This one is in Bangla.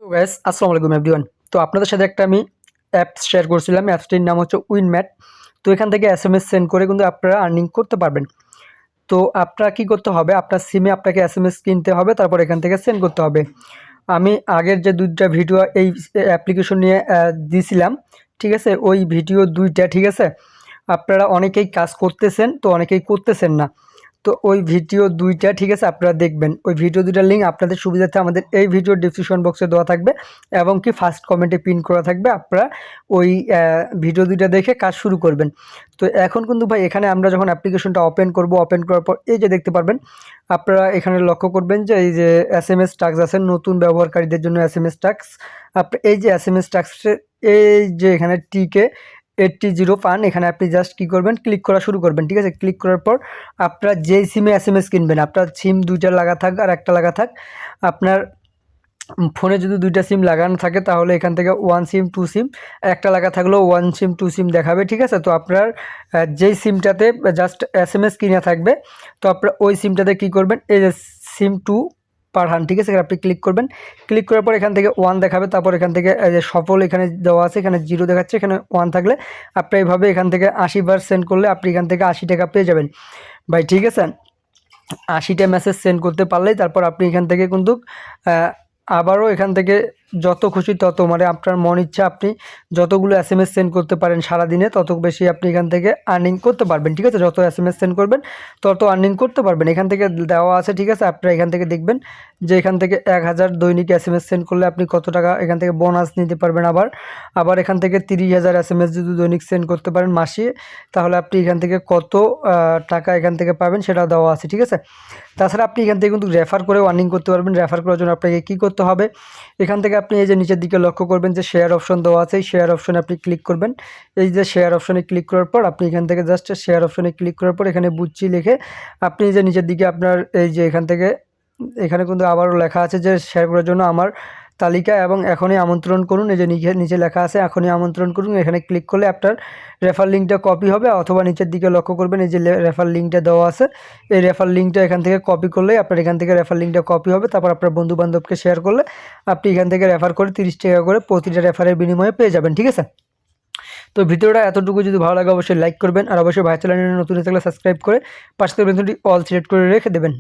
তো গাইস আসসালামু আলাইকুম এভরিওয়ান। তো আপনাদের সাথে একটা আমি অ্যাপস শেয়ার করছিলাম। অ্যাপসটির নাম হচ্ছে উইনম্যাট। তো এখান থেকে এসএমএস সেন্ড করে কিন্তু আপনারা আর্নিং করতে পারবেন। তো আপনারা কি করতে হবে, আপনার সিমে আপনাকে এসএমএস কিনতে হবে, তারপর এখান থেকে সেন্ড করতে হবে। আমি আগের যে ২টা ভিডিও এই অ্যাপ্লিকেশন নিয়ে দিয়েছিলাম, ঠিক আছে? ওই ভিডিও ২টা, ঠিক আছে? আপনারা অনেকেই কাজ করতেছেন, তো অনেকেই করতেছেন না। তো ওই ভিডিও ২টা, ঠিক আছে? আপনারা দেখবেন। ওই ভিডিও ২টার লিঙ্ক আপনাদের সুবিধার্থে আমাদের এই ভিডিওর ডেসক্রিপশন বক্সে দেওয়া থাকবে এবং কি ফার্স্ট কমেন্টে পিন করা থাকবে। আপনারা ওই ভিডিও ২টা দেখে কাজ শুরু করবেন। তো এখন কিন্তু ভাই এখানে আমরা যখন অ্যাপ্লিকেশনটা ওপেন করব, ওপেন করার পর এই যে দেখতে পারবেন, আপনারা এখানে লক্ষ্য করবেন যে এই যে এসএমএস টাস্ক আছে, নতুন ব্যবহারকারীদের জন্য এসএমএস টাস্ক। এই যে এসএমএস টাস্কের এই যে এখানে টিকে 80 পান, এখানে আপনি জাস্ট কী করবেন, ক্লিক করা শুরু করবেন, ঠিক আছে? ক্লিক করার পর আপনার যেই সিমে এসএমএস কিনবেন, আপনার সিম ২টা লাগা থাক আর একটা লাগা থাক, আপনার ফোনে যদি ২টা সিম লাগানো থাকে তাহলে এখান থেকে 1 সিম 2 সিম, একটা লাগা থাকলেও 1 সিম 2 সিম দেখাবে, ঠিক আছে? তো আপনার যেই সিমটাতে জাস্ট এসএমএস কিনা থাকবে, তো আপনার ওই সিমটাতে কী করবেন, এই যে সিম টু পাঠান, ঠিক আছে? আপনি ক্লিক করবেন। ক্লিক করার পর এখান থেকে 1 দেখাবে, তারপর এখান থেকে এই যে সফল এখানে দেওয়া আছে, এখানে 0 দেখাচ্ছে, এখানে 1 থাকলে আপনি এইভাবে এখান থেকে ৮০ বার সেন্ড করলে আপনি এখান থেকে ৮০ টাকা পেয়ে যাবেন ভাই, ঠিক আছে? ৮০টা মেসেজ সেন্ড করতে পারলেই তারপর আপনি এখান থেকে কিন্তু আবারও এখান থেকে যত খুশি তত, মানে আপনার মন ইচ্ছা আপনি যতগুলো এসএমএস সেন্ড করতে পারেন সারাদিনে, তত বেশি আপনি এখান থেকে আর্নিং করতে পারবেন, ঠিক আছে? যত এসএমএস সেন্ড করবেন তত আর্নিং করতে পারবেন। এখান থেকে দেওয়া আছে, ঠিক আছে? আপনারা এখান থেকে দেখবেন যে এখান থেকে ১০০০ দৈনিক এসএমএস সেন্ড করলে আপনি কত টাকা এখান থেকে বোনাস নিতে পারবেন। আবার এখান থেকে ৩০,০০০ এসএমএস যদি দৈনিক সেন্ড করতে পারেন মাসে, তাহলে আপনি এখান থেকে কত টাকা এখান থেকে পাবেন সেটাও দেওয়া আছে, ঠিক আছে? তাছাড়া আপনি এখান থেকে কিন্তু রেফার করেও আর্নিং করতে পারবেন। রেফার করার জন্য আপনাকে কী করতে হবে, এখান থেকে আপনি এই যে নিচের দিকে লক্ষ্য করবেন যে শেয়ার অপশন দেওয়া আছে, এই শেয়ার অপশনে আপনি ক্লিক করবেন। এই যে শেয়ার অপশনে ক্লিক করার পর আপনি এখান থেকে জাস্ট শেয়ার অপশনে ক্লিক করার পর এখানে বুঝছি লিখে আপনি যে নিচের দিকে আপনার এই যে এখান থেকে এখানে কিন্তু আবারও লেখা আছে যে শেয়ার করার জন্য আমার তালিকা এবং এখনই আমন্ত্রণ করুন, এই যে নিচে লেখা আছে এখনই আমন্ত্রণ করুন। এখানে ক্লিক করলে আপনার রেফার লিঙ্কটা কপি হবে, অথবা নিচের দিকে লক্ষ্য করবেন এই যে রেফার লিঙ্কটা দেওয়া আছে, এই রেফার লিঙ্কটা এখান থেকে কপি করলে আপনার এখান থেকে রেফার লিঙ্কটা কপি হবে। তারপর আপনার বন্ধুবান্ধবকে শেয়ার করলে আপনি এখান থেকে রেফার করে 30 টাকা করে প্রতিটা রেফারের বিনিময়ে পেয়ে যাবেন, ঠিক আছে? তো ভিডিওটা এতটুকু, যদি ভালো লাগে অবশ্যই লাইক করবেন, আর অবশ্যই ভাই চ্যানেলে নতুন থাকলে সাবস্ক্রাইব করে পাশে বেলটি অল সিলেক্ট করে রেখে দেবেন।